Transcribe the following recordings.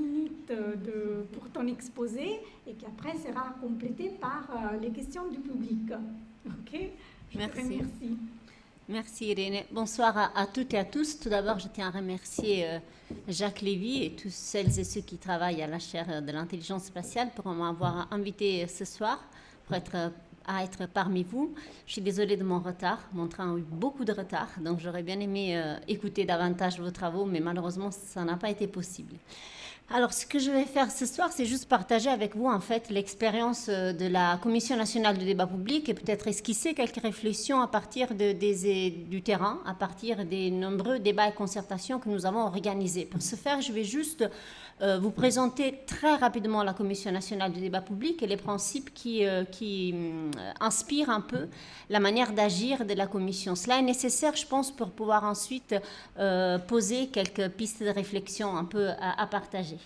minutes pour ton exposé et qui après sera complété par les questions du public. Ok? Je te remercie. Merci Irène. Bonsoir à toutes et à tous. Tout d'abord, je tiens à remercier Jacques Lévy et tous celles et ceux qui travaillent à la chaire de l'intelligence spatiale pour m'avoir invité ce soir pour être parmi vous. Je suis désolée de mon retard. Mon train a eu beaucoup de retard, donc j'aurais bien aimé écouter davantage vos travaux, mais malheureusement, ça n'a pas été possible. Alors, ce que je vais faire ce soir, c'est juste partager avec vous, en fait, l'expérience de la Commission nationale du débat public et peut-être esquisser quelques réflexions à partir du terrain, à partir des nombreux débats et concertations que nous avons organisés. Pour ce faire, je vais juste vous présenter très rapidement la Commission nationale du débat public et les principes qui inspirent un peu la manière d'agir de la Commission. Cela est nécessaire, je pense, pour pouvoir ensuite poser quelques pistes de réflexion un peu à partager.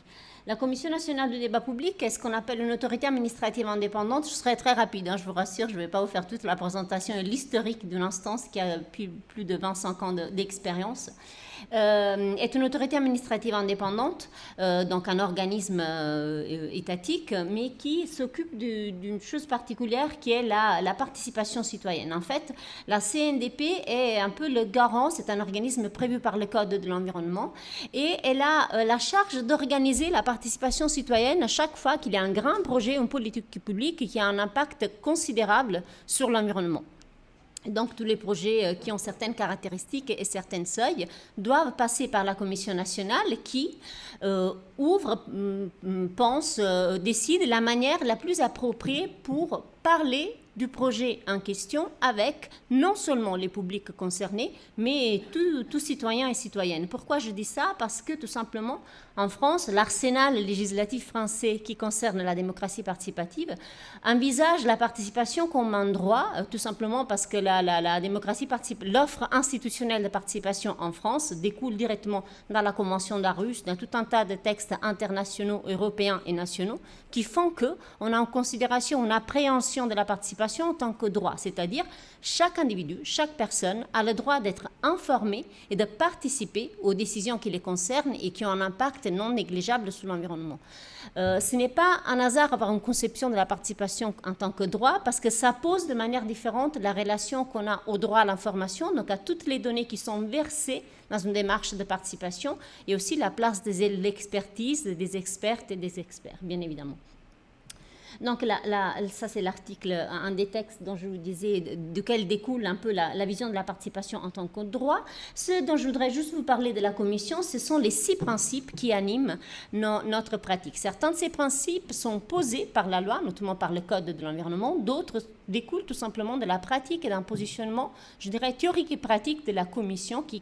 La Commission nationale du débat public est ce qu'on appelle une autorité administrative indépendante. Je serai très rapide, je vous rassure, je ne vais pas vous faire toute la présentation et l'historique d'une instance qui a plus de 25 ans d'expérience. Est une autorité administrative indépendante, donc un organisme étatique, mais qui s'occupe d'une chose particulière qui est la participation citoyenne. En fait, la CNDP est un peu le garant, c'est un organisme prévu par le Code de l'environnement, et elle a la charge d'organiser la participation citoyenne à chaque fois qu'il y a un grand projet, une politique publique qui a un impact considérable sur l'environnement. Donc, tous les projets qui ont certaines caractéristiques et certains seuils doivent passer par la Commission nationale qui ouvre, pense, décide la manière la plus appropriée pour parler du projet en question avec non seulement les publics concernés, mais tous citoyens et citoyennes. Pourquoi je dis ça? Parce que tout simplement, en France, l'arsenal législatif français qui concerne la démocratie participative envisage la participation comme un droit, tout simplement parce que la démocratie l'offre institutionnelle de participation en France découle directement dans la Convention d'Aarhus, dans tout un tas de textes internationaux, européens et nationaux, qui font qu'on a en considération une appréhension de la participation en tant que droit, c'est-à-dire chaque individu, chaque personne a le droit d'être informé et de participer aux décisions qui les concernent et qui ont un impact non négligeable sur l'environnement. Ce n'est pas un hasard avoir une conception de la participation en tant que droit parce que ça pose de manière différente la relation qu'on a au droit à l'information, donc à toutes les données qui sont versées dans une démarche de participation et aussi la place de l'expertise des expertes et des experts, bien évidemment. Donc, ça, c'est l'article, un des textes dont je vous disais, duquel découle un peu la vision de la participation en tant que droit. Ce dont je voudrais juste vous parler de la Commission, ce sont les 6 principes qui animent notre pratique. Certains de ces principes sont posés par la loi, notamment par le Code de l'environnement. D'autres découlent tout simplement de la pratique et d'un positionnement, je dirais, théorique et pratique de la Commission qui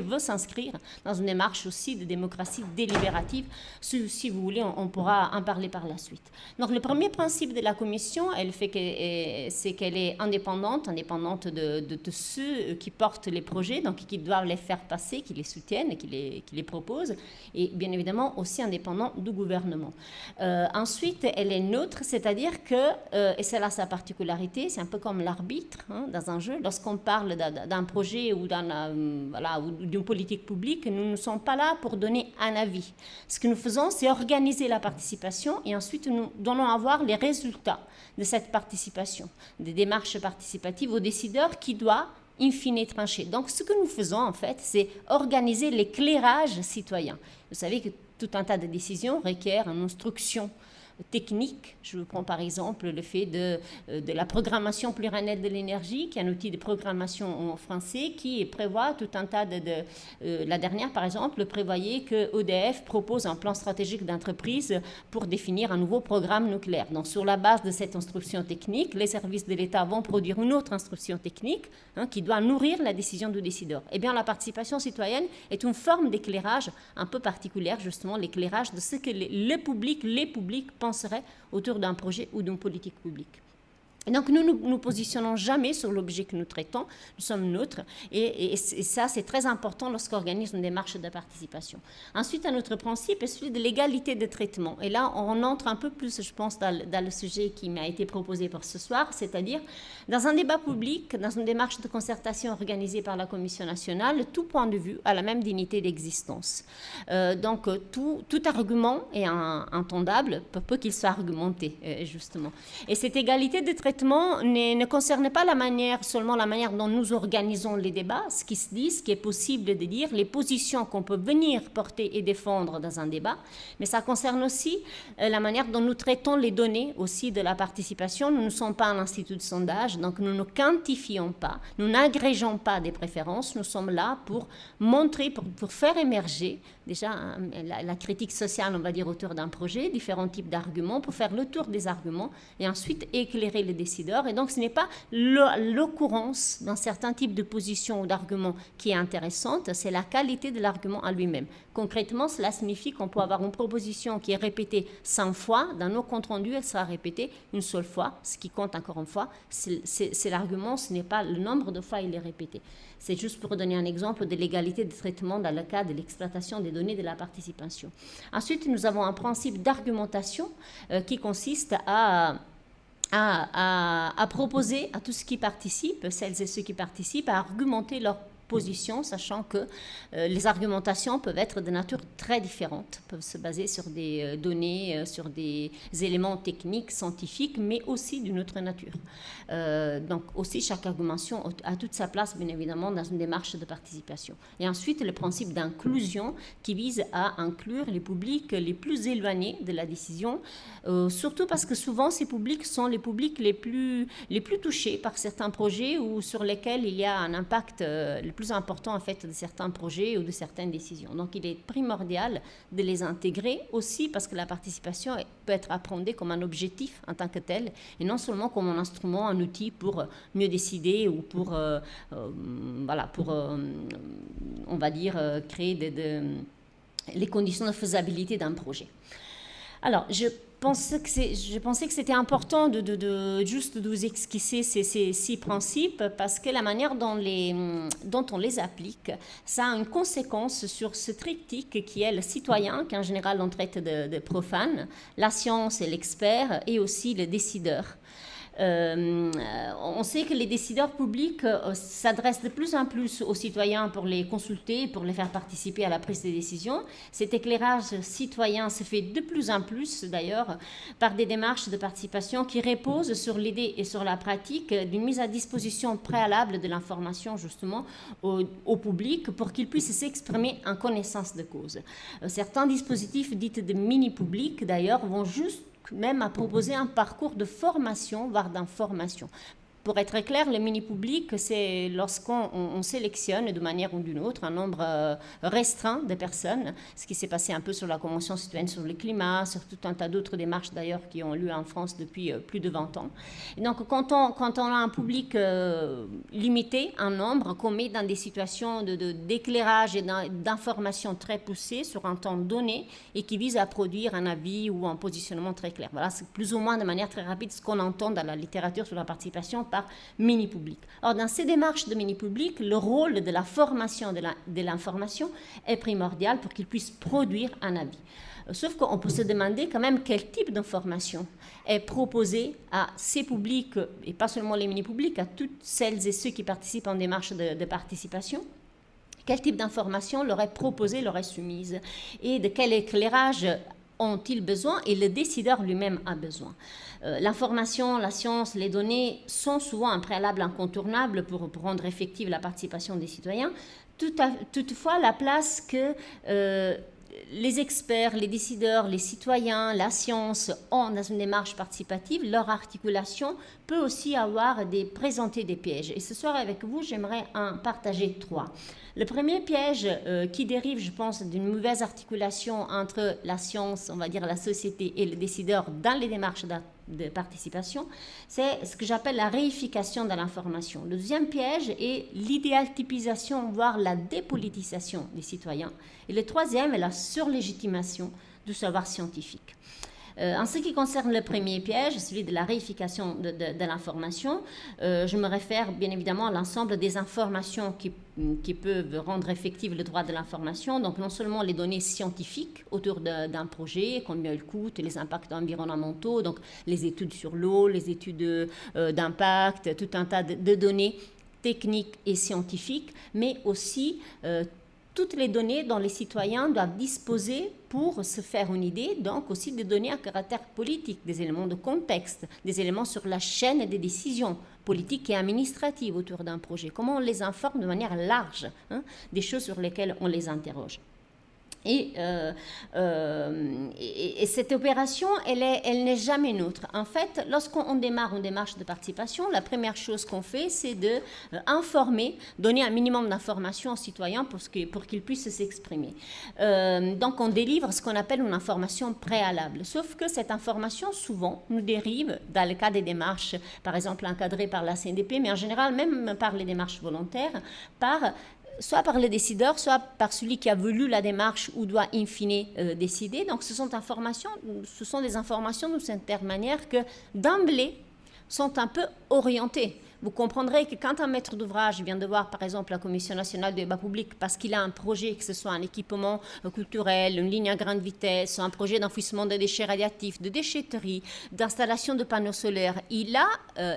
veut s'inscrire dans une démarche aussi de démocratie délibérative. Si vous voulez, on pourra en parler par la suite. Donc, le premier principe de la Commission, c'est qu'elle est indépendante de ceux qui portent les projets, donc qui doivent les faire passer, qui les soutiennent et qui les proposent, et bien évidemment aussi indépendante du gouvernement. Ensuite, elle est neutre, c'est-à-dire que, et c'est là sa particularité, c'est un peu comme l'arbitre dans un jeu. Lorsqu'on parle d'un projet ou d'une politique publique, nous ne sommes pas là pour donner un avis. Ce que nous faisons, c'est organiser la participation et ensuite nous donnons à voir les résultats de cette participation, des démarches participatives aux décideurs qui doivent in fine trancher. Donc, ce que nous faisons, en fait, c'est organiser l'éclairage citoyen. Vous savez que tout un tas de décisions requièrent une instruction technique. Je vous prends par exemple le fait de la programmation pluriannuelle de l'énergie, qui est un outil de programmation en français qui prévoit tout un tas la dernière, par exemple, prévoyait que EDF propose un plan stratégique d'entreprise pour définir un nouveau programme nucléaire. Donc, sur la base de cette instruction technique, les services de l'État vont produire une autre instruction technique qui doit nourrir la décision du décideur. Eh bien, la participation citoyenne est une forme d'éclairage un peu particulière, justement, l'éclairage de ce que les publics pensent autour d'un projet ou d'une politique publique. Et donc, nous ne nous positionnons jamais sur l'objet que nous traitons, nous sommes neutres, et ça, c'est très important lorsqu'on organise une démarche de participation. Ensuite, un autre principe est celui de l'égalité de traitement. Et là, on entre un peu plus, je pense, dans le sujet qui m'a été proposé pour ce soir, c'est-à-dire, dans un débat public, dans une démarche de concertation organisée par la Commission nationale, tout point de vue a la même dignité d'existence. Donc, tout argument est entendable, peu qu'il soit argumenté, justement. Et cette égalité de traitement ne concerne pas seulement la manière dont nous organisons les débats, ce qui se dit, ce qui est possible de dire, les positions qu'on peut venir porter et défendre dans un débat, mais ça concerne aussi la manière dont nous traitons les données aussi de la participation. Nous ne sommes pas un institut de sondage, donc nous ne quantifions pas, nous n'agrégeons pas des préférences, nous sommes là pour montrer, pour faire émerger déjà la critique sociale, on va dire, autour d'un projet, différents types d'arguments, pour faire le tour des arguments et ensuite éclairer les décideurs. Et donc, ce n'est pas l'occurrence d'un certain type de position ou d'argument qui est intéressante, c'est la qualité de l'argument à lui-même. Concrètement, cela signifie qu'on peut avoir une proposition qui est répétée 100 fois. Dans nos comptes rendus, elle sera répétée une seule fois. Ce qui compte encore une fois, c'est l'argument, ce n'est pas le nombre de fois il est répété. C'est juste pour donner un exemple de l'égalité de traitement dans le cas de l'exploitation des données de la participation. Ensuite, nous avons un principe d'argumentation qui consiste à proposer à tous ceux qui participent, celles et ceux qui participent, à argumenter leur position, sachant que les argumentations peuvent être de nature très différente, peuvent se baser sur des données, sur des éléments techniques, scientifiques, mais aussi d'une autre nature. Donc aussi, chaque argumentation a toute sa place, bien évidemment, dans une démarche de participation. Et ensuite, le principe d'inclusion qui vise à inclure les publics les plus éloignés de la décision, surtout parce que souvent, ces publics sont les publics les plus touchés par certains projets ou sur lesquels il y a un impact le plus important en fait de certains projets ou de certaines décisions. Donc il est primordial de les intégrer aussi parce que la participation peut être appréhendée comme un objectif en tant que tel et non seulement comme un instrument, un outil pour mieux décider ou pour on va dire créer les conditions de faisabilité d'un projet. Alors, je pensais que c'était important de vous esquisser ces 6 principes parce que la manière dont on les applique, ça a une conséquence sur ce triptyque qui est le citoyen, qu'en général on traite de profane, la science et l'expert, et aussi le décideur. On sait que les décideurs publics s'adressent de plus en plus aux citoyens pour les consulter, pour les faire participer à la prise de décision. Cet éclairage citoyen se fait de plus en plus, d'ailleurs, par des démarches de participation qui reposent sur l'idée et sur la pratique d'une mise à disposition préalable de l'information, justement, au public pour qu'il puisse s'exprimer en connaissance de cause. Certains dispositifs dits de mini-publics, d'ailleurs, vont juste même à proposer un parcours de formation, voire d'information. Pour être clair, le mini-public, c'est lorsqu'on sélectionne de manière ou d'une autre un nombre restreint de personnes, ce qui s'est passé un peu sur la Convention citoyenne sur le climat, sur tout un tas d'autres démarches d'ailleurs qui ont lieu en France depuis plus de 20 ans. Et donc quand on a un public limité en nombre, qu'on met dans des situations d'éclairage et d'information très poussées sur un temps donné et qui vise à produire un avis ou un positionnement très clair. Voilà, c'est plus ou moins de manière très rapide ce qu'on entend dans la littérature sur la participation par mini-public. Or, dans ces démarches de mini-public, le rôle de la formation de l'information est primordial pour qu'il puisse produire un avis. Sauf qu'on peut se demander quand même quel type d'information est proposé à ces publics, et pas seulement les mini-publics, à toutes celles et ceux qui participent en démarche de participation. Quel type d'information leur est proposée, leur est soumise, et de quel éclairage ont-ils besoin et le décideur lui-même a besoin. L'information, la science, les données sont souvent un préalable incontournable pour rendre effective la participation des citoyens. Toutefois, la place que les experts, les décideurs, les citoyens, la science ont dans une démarche participative, leur articulation peut aussi présenter des pièges. Et ce soir, avec vous, j'aimerais en partager 3. Le premier piège qui dérive, je pense, d'une mauvaise articulation entre la science, on va dire la société et les décideurs dans les démarches de participation, c'est ce que j'appelle la réification de l'information. Le deuxième piège est l'idéaltypisation, voire la dépolitisation des citoyens. Et le troisième est la surlégitimation du savoir scientifique. En ce qui concerne le premier piège, celui de la réification de l'information, je me réfère bien évidemment à l'ensemble des informations qui peuvent rendre effectif le droit de l'information. Donc non seulement les données scientifiques autour d'un projet, combien il coûte, les impacts environnementaux, donc les études sur l'eau, les études d'impact, tout un tas de données techniques et scientifiques, mais aussi toutes les données dont les citoyens doivent disposer pour se faire une idée, donc aussi des données à caractère politique, des éléments de contexte, des éléments sur la chaîne des décisions politiques et administratives autour d'un projet. Comment on les informe de manière large, des choses sur lesquelles on les interroge. Et cette opération, elle n'est jamais neutre. En fait, lorsqu'on démarre une démarche de participation, la première chose qu'on fait, c'est d'informer, donner un minimum d'informations aux citoyens pour qu'ils puissent s'exprimer. Donc, on délivre ce qu'on appelle une information préalable. Sauf que cette information, souvent, nous dérive, dans le cas des démarches, par exemple, encadrées par la CNDP, mais en général, même par les démarches volontaires, soit par le décideur, soit par celui qui a voulu la démarche ou doit in fine décider. Donc ce sont des informations d'une certaine manière que d'emblée sont un peu orientées. Vous comprendrez que quand un maître d'ouvrage vient de voir, par exemple, la Commission nationale du débat public parce qu'il a un projet, que ce soit un équipement culturel, une ligne à grande vitesse, un projet d'enfouissement de déchets radioactifs, de déchetterie, d'installation de panneaux solaires, il a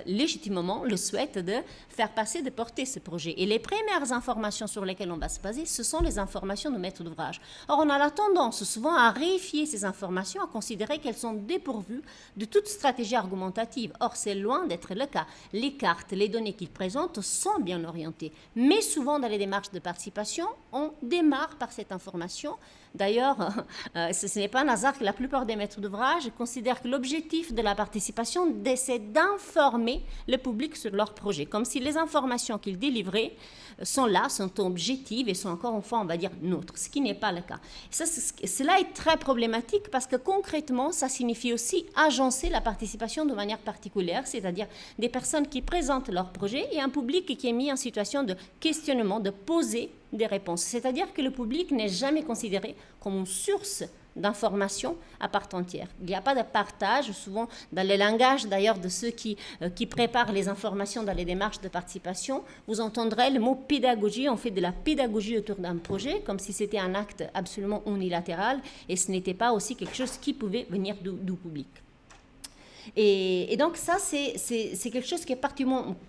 légitimement le souhait de faire passer, de porter ce projet. Et les premières informations sur lesquelles on va se baser, ce sont les informations du maître d'ouvrage. Or, on a la tendance souvent à réifier ces informations, à considérer qu'elles sont dépourvues de toute stratégie argumentative. Or, c'est loin d'être le cas. Les cartes, les données qu'ils présentent sont bien orientées. Mais souvent, dans les démarches de participation, on démarre par cette information. D'ailleurs, ce n'est pas un hasard que la plupart des maîtres d'ouvrage considèrent que l'objectif de la participation, c'est d'informer le public sur leur projet, comme si les informations qu'ils délivraient sont là, sont objectives et sont encore une fois, on va dire, neutres, ce qui n'est pas le cas. Cela est très problématique parce que concrètement, ça signifie aussi agencer la participation de manière particulière, c'est-à-dire des personnes qui présentent leur projet et un public qui est mis en situation de questionnement, de poser des réponses. C'est-à-dire que le public n'est jamais considéré comme une source d'informations à part entière. Il n'y a pas de partage, souvent dans le langage d'ailleurs de ceux qui préparent les informations dans les démarches de participation, vous entendrez le mot pédagogie, on fait de la pédagogie autour d'un projet, comme si c'était un acte absolument unilatéral, et ce n'était pas aussi quelque chose qui pouvait venir du public. Et donc ça, c'est quelque chose qui est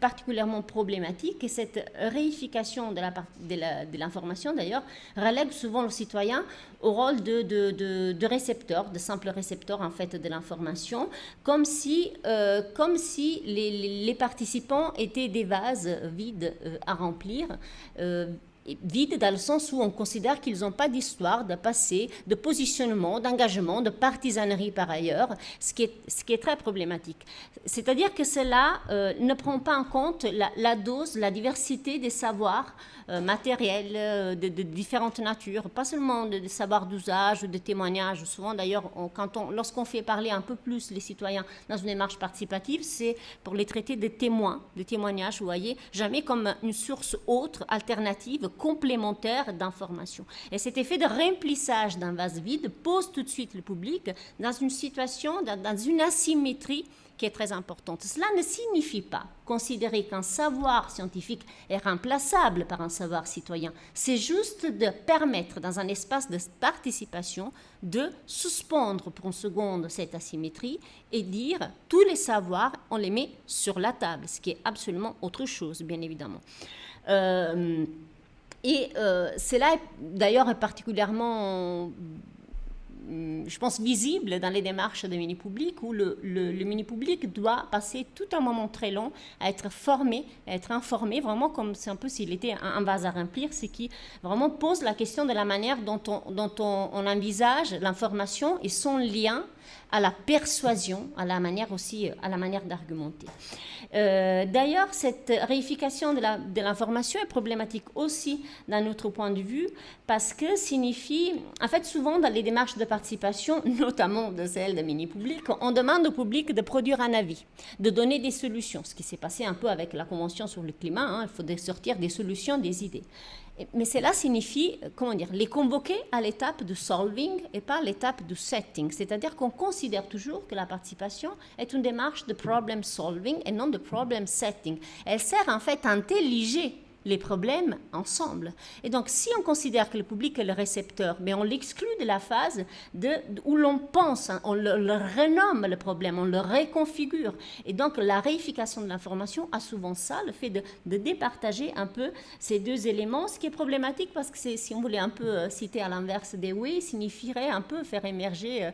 particulièrement problématique, et cette réification de l'information, d'ailleurs, relègue souvent le citoyen au rôle de récepteur, de simple récepteur, en fait, de l'information, comme si les participants étaient des vases vides à remplir, vide dans le sens où on considère qu'ils n'ont pas d'histoire, de passé, de positionnement, d'engagement, de partisanerie par ailleurs, ce qui est très problématique. C'est-à-dire que cela ne prend pas en compte la dose, la diversité des savoirs matériels de différentes natures, pas seulement de savoirs d'usage ou de témoignages. Souvent d'ailleurs, lorsqu'on fait parler un peu plus les citoyens dans une démarche participative, c'est pour les traiter de témoins, de témoignages, vous voyez, jamais comme une source autre, alternative, complémentaire d'informations. Et cet effet de remplissage d'un vase vide pose tout de suite le public dans une situation, dans une asymétrie qui est très importante. Cela ne signifie pas considérer qu'un savoir scientifique est remplaçable par un savoir citoyen. C'est juste de permettre, dans un espace de participation, de suspendre pour une seconde cette asymétrie et dire tous les savoirs, on les met sur la table, ce qui est absolument autre chose, bien évidemment. Cela est d'ailleurs particulièrement, je pense, visible dans les démarches de mini-public, où le mini-public doit passer tout un moment très long à être formé, à être informé, vraiment comme c'est un peu s'il était un vase à remplir, ce qui vraiment pose la question de la manière dont on envisage l'information et son lien à la persuasion, à la manière d'argumenter. D'ailleurs, cette réification de l'information est problématique aussi d'un autre point de vue, parce que signifie, en fait, souvent dans les démarches de participation, notamment de celles de mini-public, on demande au public de produire un avis, de donner des solutions, ce qui s'est passé un peu avec la Convention sur le climat, il faut sortir des solutions, des idées. Mais cela signifie, comment dire, les convoquer à l'étape du solving et pas à l'étape du setting. C'est-à-dire qu'on considère toujours que la participation est une démarche de problem solving et non de problem setting. Elle sert en fait à intelliger les problèmes ensemble. Et donc, si on considère que le public est le récepteur, mais on l'exclut de la phase où l'on pense, hein, on le renomme le problème, on le réconfigure. Et donc, la réification de l'information a souvent ça, le fait de départager un peu ces deux éléments, ce qui est problématique parce que si on voulait un peu citer à l'inverse des oui, signifierait un peu faire émerger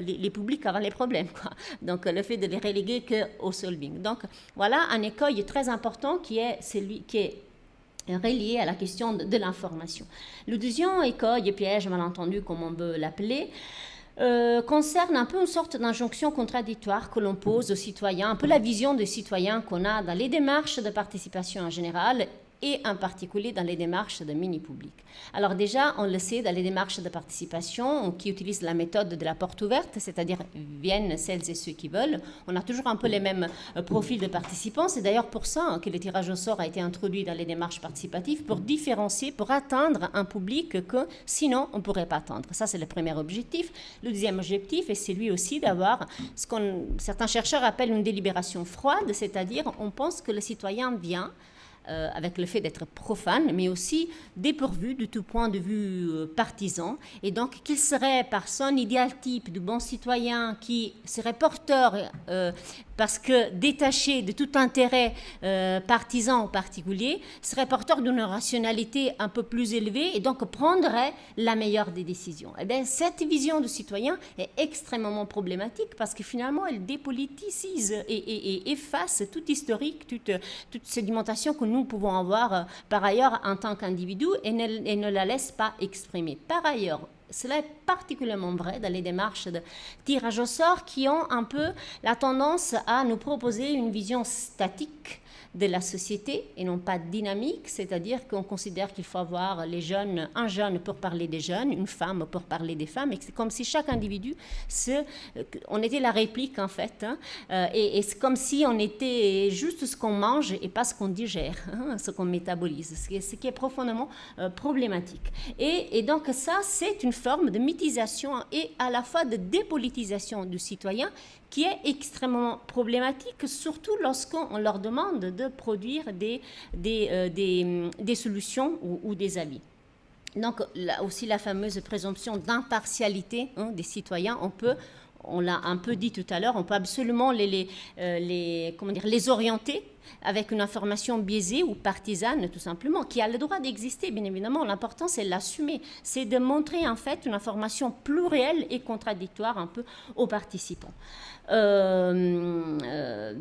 les publics avant les problèmes, quoi. Donc, le fait de les reléguer qu'au solving. Donc, voilà un écueil très important qui est celui qui est relié à la question de l'information. Le deuxième écueil, piège, malentendu, comme on veut l'appeler, concerne un peu une sorte d'injonction contradictoire que l'on pose aux citoyens, un peu la vision des citoyens qu'on a dans les démarches de participation en général et en particulier dans les démarches de mini-public. Alors déjà, on le sait, dans les démarches de participation, qui utilisent la méthode de la porte ouverte, c'est-à-dire viennent celles et ceux qui veulent, on a toujours un peu les mêmes profils de participants. C'est d'ailleurs pour ça que le tirage au sort a été introduit dans les démarches participatives, pour différencier, pour atteindre un public que sinon on ne pourrait pas atteindre. Ça, c'est le premier objectif. Le deuxième objectif est celui aussi d'avoir ce que certains chercheurs appellent une délibération froide, c'est-à-dire on pense que le citoyen vient avec le fait d'être profane, mais aussi dépourvu de tout point de vue partisan, et donc qu'il serait par son idéal type du bon citoyen qui serait porteur, parce que détaché de tout intérêt partisan en particulier, serait porteur d'une rationalité un peu plus élevée et donc prendrait la meilleure des décisions. Eh bien, cette vision du citoyen est extrêmement problématique parce que finalement, elle dépoliticise et efface tout historique, toute sédimentation que nous pouvons avoir par ailleurs en tant qu'individu et ne la laisse pas exprimer. Par ailleurs, cela est particulièrement vrai dans les démarches de tirage au sort qui ont un peu la tendance à nous proposer une vision statique de la société et non pas dynamique, c'est-à-dire qu'on considère qu'il faut avoir les jeunes, un jeune pour parler des jeunes, une femme pour parler des femmes, et c'est comme si chaque individu, on était la réplique en fait, hein, et c'est comme si on était juste ce qu'on mange et pas ce qu'on digère, hein, ce qu'on métabolise, ce qui est profondément problématique. Et donc ça, c'est une forme de mythisation et à la fois de dépolitisation du citoyen qui est extrêmement problématique, surtout lorsqu'on leur demande de produire des solutions ou des avis. Donc, là aussi, la fameuse présomption d'impartialité des citoyens, on l'a un peu dit tout à l'heure, on peut absolument les orienter avec une information biaisée ou partisane, tout simplement, qui a le droit d'exister, bien évidemment. L'important, c'est l'assumer. C'est de montrer, en fait, une information plurielle et contradictoire un peu aux participants. Cela,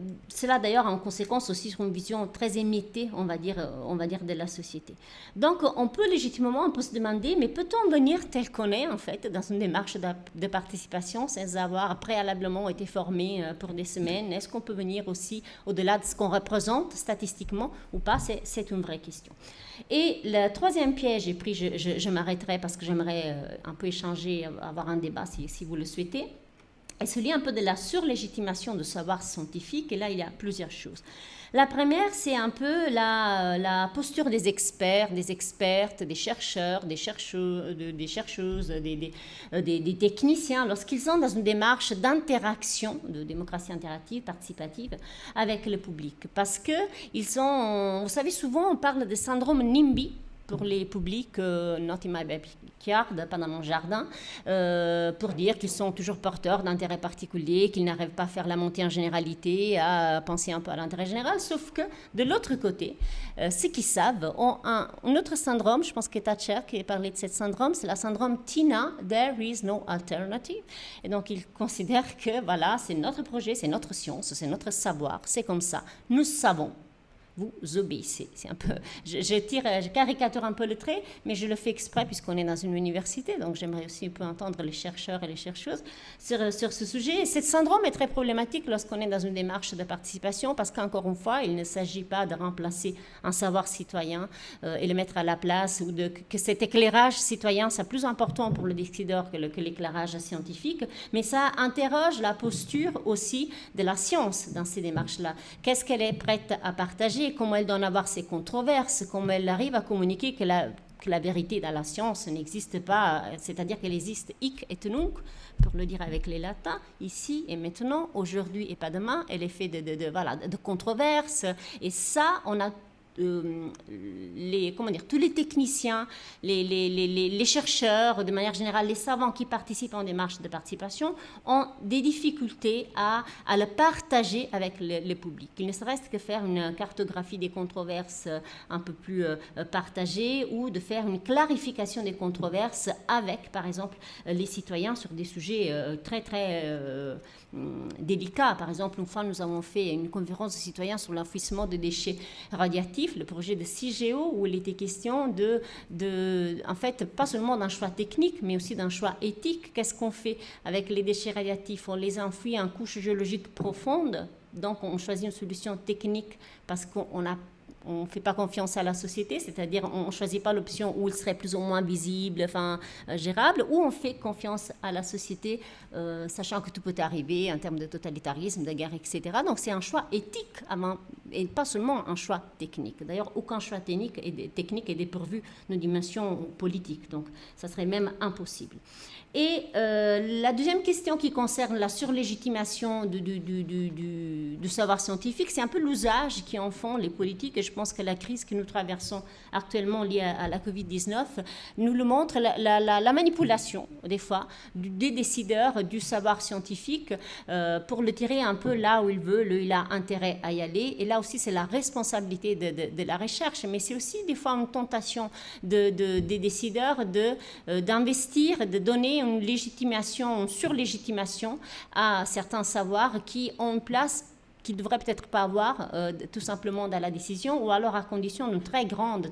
d'ailleurs, en conséquence aussi sur une vision très émiettée, on va dire, de la société. Donc, on peut se demander, mais peut-on venir tel qu'on est, en fait, dans une démarche de participation, sans avoir préalablement été formé pour des semaines? Est-ce qu'on peut venir aussi au-delà de ce qu'on représente statistiquement ou pas? C'est une vraie question. Et le troisième piège, et puis je m'arrêterai parce que j'aimerais un peu échanger, avoir un débat si vous le souhaitez, est celui un peu de la surlégitimation de savoir scientifique. Et là, il y a plusieurs choses. La première, c'est un peu la posture des experts, des expertes, des chercheurs, des chercheuses, des techniciens, lorsqu'ils sont dans une démarche d'interaction, de démocratie interactive, participative, avec le public. Parce que vous savez, souvent on parle de syndrome NIMBY, pour les publics not in my backyard, pas dans mon jardin, pour dire qu'ils sont toujours porteurs d'intérêts particuliers, qu'ils n'arrivent pas à faire la montée en généralité, à penser un peu à l'intérêt général, sauf que de l'autre côté, ceux qui savent ont un autre syndrome, je pense que Thatcher qui a parlé de ce syndrome, c'est le syndrome TINA, There is no alternative, et donc ils considèrent que voilà, c'est notre projet, c'est notre science, c'est notre savoir, c'est comme ça, nous savons. Vous obéissez. C'est un peu, je caricature un peu le trait, mais je le fais exprès puisqu'on est dans une université, donc j'aimerais aussi un peu entendre les chercheurs et les chercheuses sur ce sujet. Et ce syndrome est très problématique lorsqu'on est dans une démarche de participation parce qu'encore une fois, il ne s'agit pas de remplacer un savoir citoyen et le mettre à la place ou que cet éclairage citoyen soit plus important pour le décideur que l'éclairage scientifique, mais ça interroge la posture aussi de la science dans ces démarches-là. Qu'est-ce qu'elle est prête à partager? partagée, comment elle doit en avoir ses controverses, comment elle arrive à communiquer que la vérité dans la science n'existe pas, c'est-à-dire qu'elle existe hic et nunc, pour le dire avec les latins, ici et maintenant, aujourd'hui et pas demain. Elle est faite de controverses, et ça, on a tous les techniciens, les chercheurs, de manière générale, les savants qui participent en démarche de participation ont des difficultés à le partager avec le public. Il ne serait-ce que faire une cartographie des controverses un peu plus partagée, ou de faire une clarification des controverses avec, par exemple, les citoyens sur des sujets très, très délicats. Par exemple, une fois, nous avons fait une conférence de citoyens sur l'enfouissement de déchets radioactifs, le projet de CIGEO, où il était question en fait, pas seulement d'un choix technique, mais aussi d'un choix éthique. Qu'est-ce qu'on fait avec les déchets radioactifs? On les enfouit en couche géologique profonde, donc on choisit une solution technique parce qu'on ne fait pas confiance à la société, c'est-à-dire on ne choisit pas l'option où il serait plus ou moins visible, gérable, ou on fait confiance à la société, sachant que tout peut arriver en termes de totalitarisme, de guerre, etc. Donc c'est un choix éthique et pas seulement un choix technique. D'ailleurs, aucun choix technique est dépourvu de dimension politique, donc ça serait même impossible. Et la deuxième question qui concerne la surlégitimation du savoir scientifique, c'est un peu l'usage qui en font les politiques, et je pense que la crise que nous traversons actuellement liée à la Covid-19 nous le montre, la manipulation, des fois, des décideurs du savoir scientifique pour le tirer un peu là où il veut, il a intérêt à y aller. Et là aussi, c'est la responsabilité de la recherche, mais c'est aussi des fois une tentation des décideurs d'investir, de donner une légitimation, une surlégitimation à certains savoirs qui ont une place qu'ils ne devraient peut-être pas avoir tout simplement dans la décision, ou alors à condition d'une très grande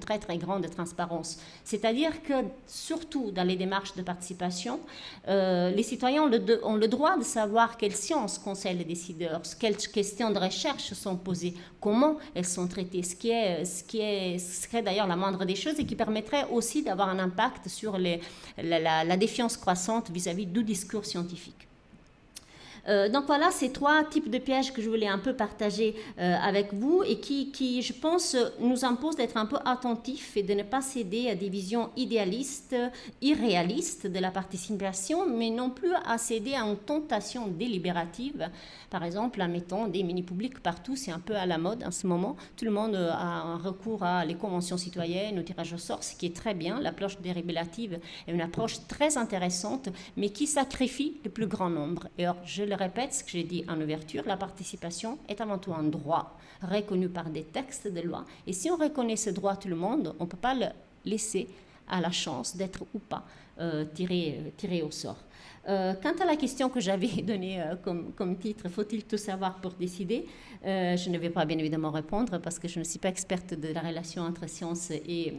transparence. C'est-à-dire que, surtout dans les démarches de participation, les citoyens ont le droit de savoir quelles sciences conseillent les décideurs, quelles questions de recherche sont posées, comment elles sont traitées, ce qui serait d'ailleurs la moindre des choses, et qui permettrait aussi d'avoir un impact sur la défiance croissante vis-à-vis du discours scientifique. Donc voilà, ces trois types de pièges que je voulais un peu partager avec vous, et qui, je pense, nous imposent d'être un peu attentifs et de ne pas céder à des visions idéalistes, irréalistes de la participation, mais non plus à céder à une tentation délibérative. Par exemple, en mettant des mini-publics partout, c'est un peu à la mode en ce moment. Tout le monde a un recours à les conventions citoyennes, au tirage au sort, ce qui est très bien. L'approche délibérative est une approche très intéressante, mais qui sacrifie le plus grand nombre. Et or, je le répète, ce que j'ai dit en ouverture, la participation est avant tout un droit reconnu par des textes de loi. Et si on reconnaît ce droit à tout le monde, on ne peut pas le laisser à la chance d'être ou pas tiré au sort. Quant à la question que j'avais donnée comme titre, faut-il tout savoir pour décider, je ne vais pas bien évidemment répondre parce que je ne suis pas experte de la relation entre science et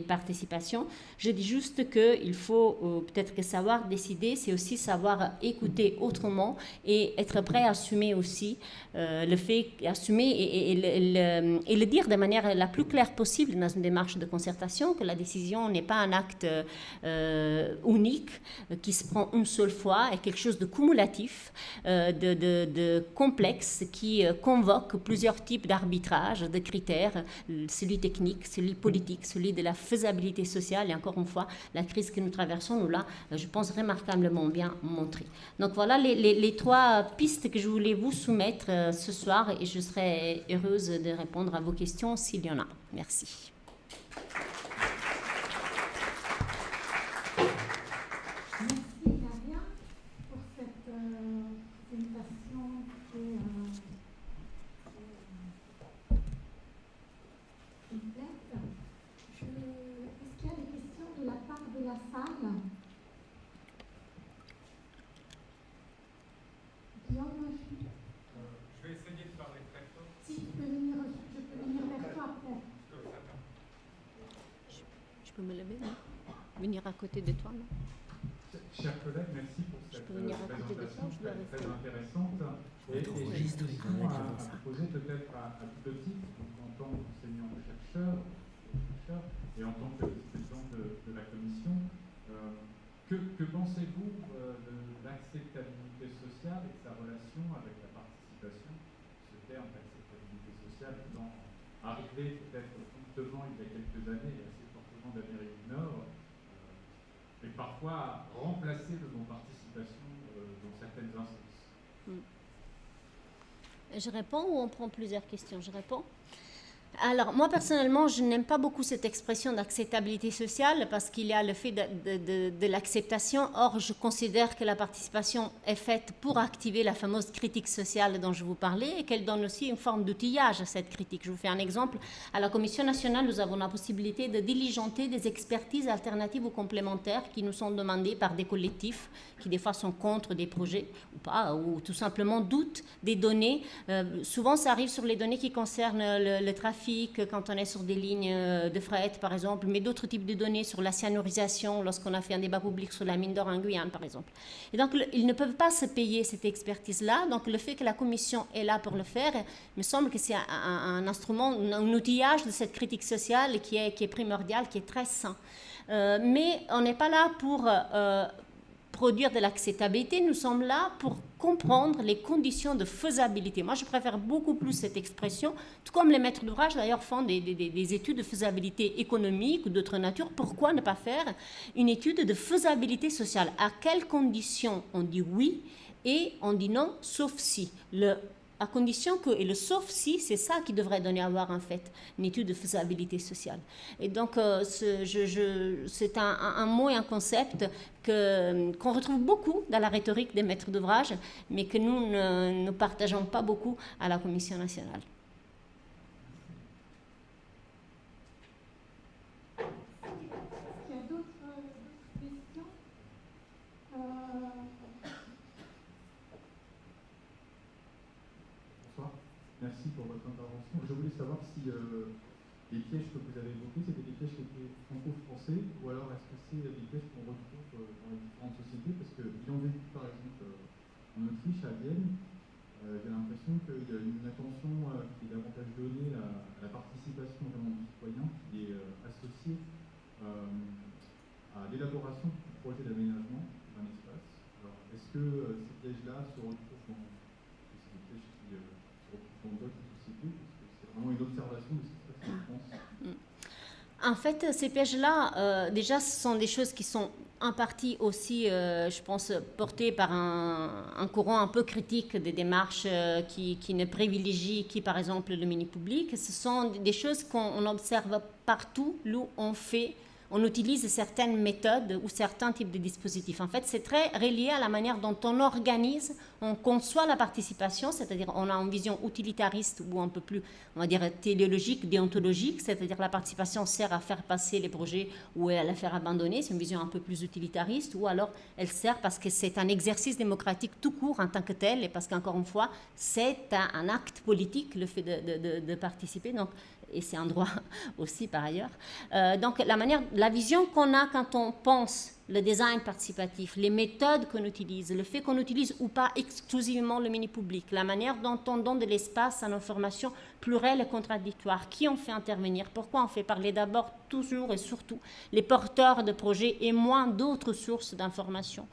participation. Je dis juste qu'il faut peut-être que savoir décider, c'est aussi savoir écouter autrement et être prêt à assumer aussi le fait, assumer et le dire de manière la plus claire possible dans une démarche de concertation, que la décision n'est pas un acte unique qui se prend une seule fois, est quelque chose de cumulatif, de complexe, qui convoque plusieurs types d'arbitrage, de critères, celui technique, celui politique, celui de la faisabilité sociale, et encore une fois, la crise que nous traversons nous l'a, je pense, remarquablement bien montré. Donc voilà les trois pistes que je voulais vous soumettre ce soir, et je serai heureuse de répondre à vos questions s'il y en a. Merci. Je vais essayer de parler très fort. Si tu peux venir, je peux venir vers toi après. Je peux me lever, non? Venir à côté de toi, non? Chers collègues, merci pour cette présentation très intéressante. Et j'ai une question à poser peut-être à double titre, en tant qu'enseignant-chercheur et en tant que président de la commission. Que pensez-vous de l'acceptabilité sociale et de sa relation avec la participation? Ce terme d'acceptabilité sociale social arrivé peut-être promptement il y a quelques années, assez fortement d'Amérique du Nord, mais parfois remplacer le non-participation dans certaines instances. Je réponds ou on prend plusieurs questions? Je réponds. Alors, moi, personnellement, je n'aime pas beaucoup cette expression d'acceptabilité sociale parce qu'il y a le fait de l'acceptation. Or, je considère que la participation est faite pour activer la fameuse critique sociale dont je vous parlais et qu'elle donne aussi une forme d'outillage à cette critique. Je vous fais un exemple. À la Commission nationale, nous avons la possibilité de diligenter des expertises alternatives ou complémentaires qui nous sont demandées par des collectifs qui, des fois, sont contre des projets ou pas, ou tout simplement doutent des données. Souvent, ça arrive sur les données qui concernent le trafic, quand on est sur des lignes de fret, par exemple, mais d'autres types de données sur la cyanurisation, lorsqu'on a fait un débat public sur la mine d'or en Guyane, par exemple. Et donc, ils ne peuvent pas se payer cette expertise-là. Donc, le fait que la Commission est là pour le faire, il me semble que c'est un instrument, un outillage de cette critique sociale qui est primordial, qui est très sain. Mais on n'est pas là pour produire de l'acceptabilité, nous sommes là pour comprendre les conditions de faisabilité. Moi, je préfère beaucoup plus cette expression, tout comme les maîtres d'ouvrage, d'ailleurs, font des études de faisabilité économique ou d'autres natures. Pourquoi ne pas faire une étude de faisabilité sociale? À quelles conditions on dit oui et on dit non, sauf si. À condition que, et le sauf si, c'est ça qui devrait donner à voir en fait une étude de faisabilité sociale. Et donc, c'est un mot et un concept qu'on retrouve beaucoup dans la rhétorique des maîtres d'ouvrage, mais que nous ne partageons pas beaucoup à la Commission nationale. Il y a d'autres questions? Bonsoir, merci pour votre intervention. Je voulais savoir si les pièges que vous avez évoqués, c'était des pièges qui étaient franco-français, ou alors est-ce que c'est des pièges qu'on retrouve dans les différentes sociétés? Parce que, ayant vécu par exemple en Autriche, à Vienne, j'ai l'impression qu'il y a une attention qui est davantage donnée à la participation vraiment du citoyen, qui est associée à l'élaboration du projet d'aménagement d'un espace. Alors, est-ce que ces pièges-là se retrouvent dans des pièges qui se retrouvent dans d'autres sociétés? Parce que c'est vraiment une observation de ce qui se passe en France. En fait, ces pièges-là, déjà, ce sont des choses qui sont en partie aussi, je pense, portées par un courant un peu critique des démarches qui ne privilégient par exemple, le mini-public. Ce sont des choses qu'on observe partout où on utilise certaines méthodes ou certains types de dispositifs. En fait, c'est très relié à la manière dont on organise, on conçoit la participation, c'est-à-dire on a une vision utilitariste ou un peu plus, on va dire, téléologique, déontologique, c'est-à-dire la participation sert à faire passer les projets ou à les faire abandonner, c'est une vision un peu plus utilitariste, ou alors elle sert parce que c'est un exercice démocratique tout court en tant que tel, et parce qu'encore une fois, c'est un acte politique, le fait de participer. Donc, et c'est un droit aussi par ailleurs. Donc la vision qu'on a quand on pense le design participatif, les méthodes qu'on utilise, le fait qu'on utilise ou pas exclusivement le mini-public, la manière dont on donne de l'espace à l'information plurielle et contradictoire, qui on fait intervenir, pourquoi on fait parler d'abord, toujours et surtout les porteurs de projets et moins d'autres sources d'informations,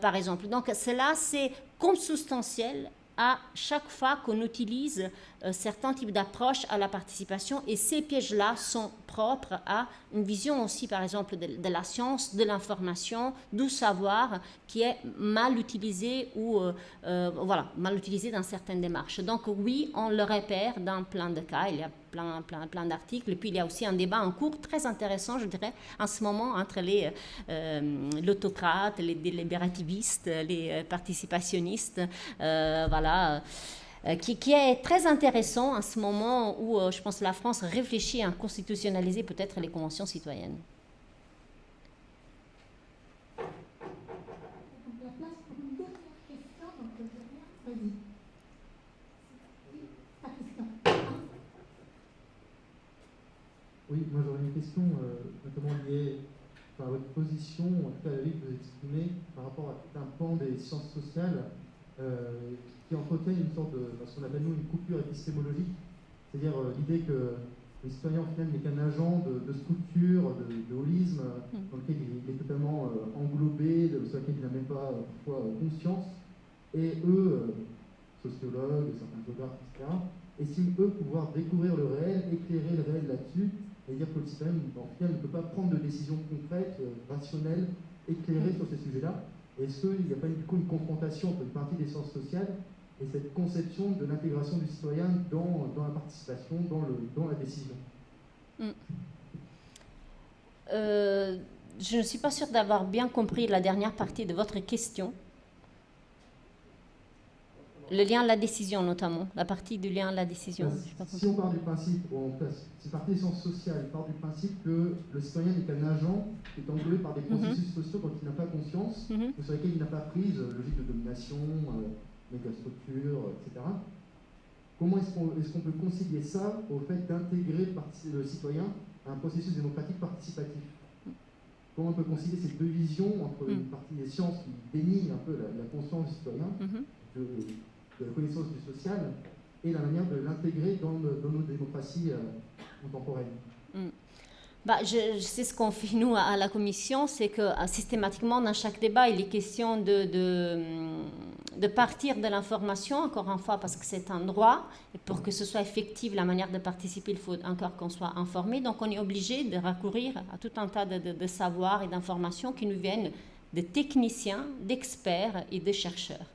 par exemple. Donc cela, c'est consubstantiel à chaque fois qu'on utilise certains types d'approches à la participation, et ces pièges-là sont propres à une vision aussi, par exemple, de la science, de l'information, du savoir qui est mal utilisé ou mal utilisé dans certaines démarches. Donc oui, on le repère dans plein de cas, il y a plein d'articles, et puis il y a aussi un débat en cours très intéressant, je dirais, en ce moment entre l'autocrate, les délibérativistes, les participationnistes, qui est très intéressant en ce moment où je pense que la France réfléchit à constitutionnaliser peut-être les conventions citoyennes. La place pour une dernière question, donc vas-y. Ta question. Oui, moi j'aurais une question notamment liée à votre position, en tout cas à la vie que vous exprimez par rapport à tout un pan des sciences sociales qui entretiennent une sorte de, ce qu'on appelle nous une coupure épistémologique, c'est-à-dire l'idée que le citoyen au final n'est qu'un agent de structure, de holisme, dans lequel il est totalement englobé, sur lequel il n'a même pas parfois conscience, et eux, sociologues, certains géographes, etc., estiment eux pouvoir découvrir le réel, éclairer le réel là-dessus, et dire que le citoyen, en final, ne peut pas prendre de décisions concrètes, rationnelles, éclairées sur ces sujets-là. Est-ce qu'il n'y a pas du coup une confrontation entre une partie des sciences sociales et cette conception de l'intégration du citoyen dans la participation, dans la décision? Je ne suis pas sûre d'avoir bien compris la dernière partie de votre question. Le lien à la décision, notamment, la partie du lien à la décision. Si on part du principe, si partie des sciences sociales part du principe que le citoyen n'est qu'un agent qui est englobé par des processus sociaux dont il n'a pas conscience, ou sur lesquels il n'a pas prise, logique de domination, mégastructure, etc. Comment est-ce qu'on peut concilier ça au fait d'intégrer le citoyen à un processus démocratique participatif? Comment on peut concilier ces deux visions entre une partie des sciences qui dénie un peu la conscience du citoyen, de la connaissance du social, et la manière de l'intégrer dans nos démocraties contemporaines? Je sais ce qu'on fait nous à la commission, c'est que systématiquement dans chaque débat il est question de partir de l'information, encore une fois parce que c'est un droit, et pour que ce soit effectif la manière de participer il faut encore qu'on soit informé, donc on est obligé de recourir à tout un tas de savoirs et d'informations qui nous viennent de techniciens, d'experts et de chercheurs.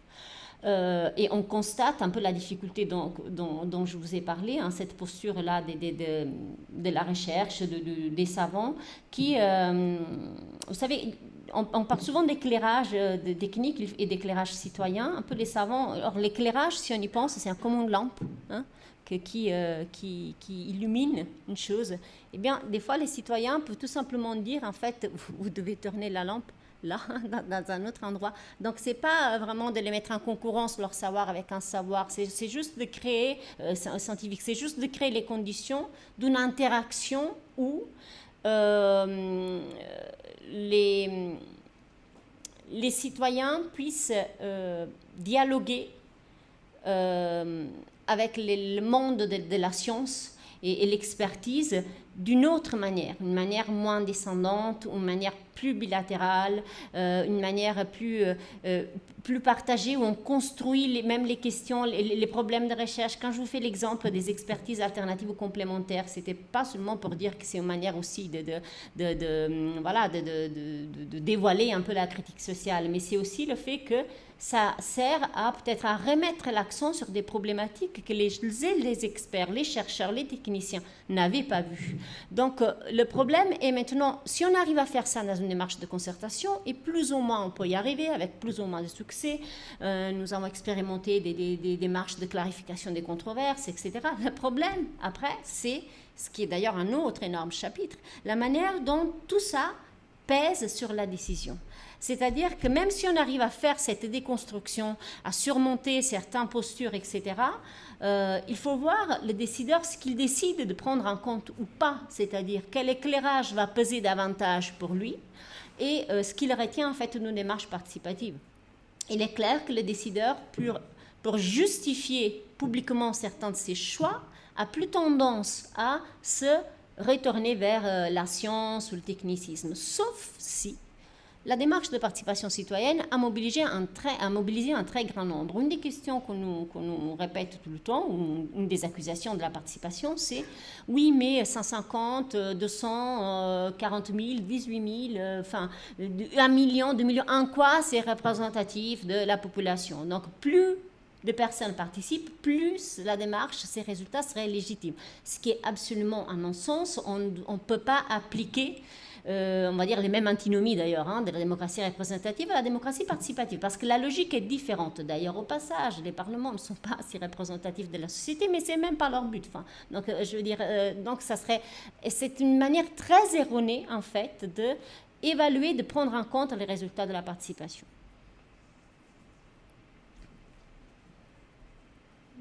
Et on constate un peu la difficulté dont je vous ai parlé, hein, cette posture-là de la recherche, des savants, qui, vous savez, on parle souvent d'éclairage technique et d'éclairage citoyen, un peu les savants. Alors l'éclairage, si on y pense, c'est comme une lampe, hein, qui illumine une chose. Eh bien, des fois, les citoyens peuvent tout simplement dire, en fait, vous devez tourner la lampe là, dans un autre endroit. Donc, ce n'est pas vraiment de les mettre en concurrence, leur savoir, avec un savoir. C'est juste de créer, scientifique, c'est juste de créer les conditions d'une interaction où les citoyens puissent dialoguer avec le monde de la science et l'expertise d'une autre manière, une manière moins descendante, une manière plus bilatérale, une manière plus partagée, où on construit même les questions, les problèmes de recherche. Quand je vous fais l'exemple des expertises alternatives ou complémentaires, ce n'était pas seulement pour dire que c'est une manière aussi de dévoiler un peu la critique sociale, mais c'est aussi le fait que ça sert peut-être à remettre l'accent sur des problématiques que les experts, les chercheurs, les techniciens n'avaient pas vues. Donc, le problème est maintenant, si on arrive à faire ça dans une démarche de concertation, et plus ou moins on peut y arriver avec plus ou moins de succès, nous avons expérimenté des démarches de clarification des controverses, etc. Le problème, après, c'est, ce qui est d'ailleurs un autre énorme chapitre, la manière dont tout ça pèse sur la décision. C'est-à-dire que même si on arrive à faire cette déconstruction, à surmonter certaines postures, etc., il faut voir le décideur ce qu'il décide de prendre en compte ou pas, c'est-à-dire quel éclairage va peser davantage pour lui et ce qu'il retient en fait de nos démarches participatives. Il est clair que le décideur, pour justifier publiquement certains de ses choix, a plus tendance à se retourner vers la science ou le technicisme, sauf si la démarche de participation citoyenne a mobilisé un très grand nombre. Une des questions qu'on nous répète tout le temps, ou une des accusations de la participation, c'est « oui, mais 150, 200, 40 000, 18 000, enfin, 1 million, 2 millions, en quoi c'est représentatif de la population ?» Donc, plus de personnes participent, plus la démarche, ses résultats seraient légitimes. Ce qui est absolument, à mon sens, on ne peut pas appliquer on va dire les mêmes antinomies d'ailleurs, hein, de la démocratie représentative à la démocratie participative, parce que la logique est différente. D'ailleurs, au passage, les parlements ne sont pas si représentatifs de la société, mais c'est même pas leur but. Enfin, donc, je veux dire, donc c'est une manière très erronée en fait de évaluer, de prendre en compte les résultats de la participation.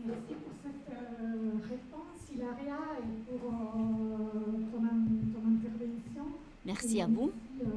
Merci pour cette réponse, Hilaria, et pour ton intervention. Merci à vous. Merci,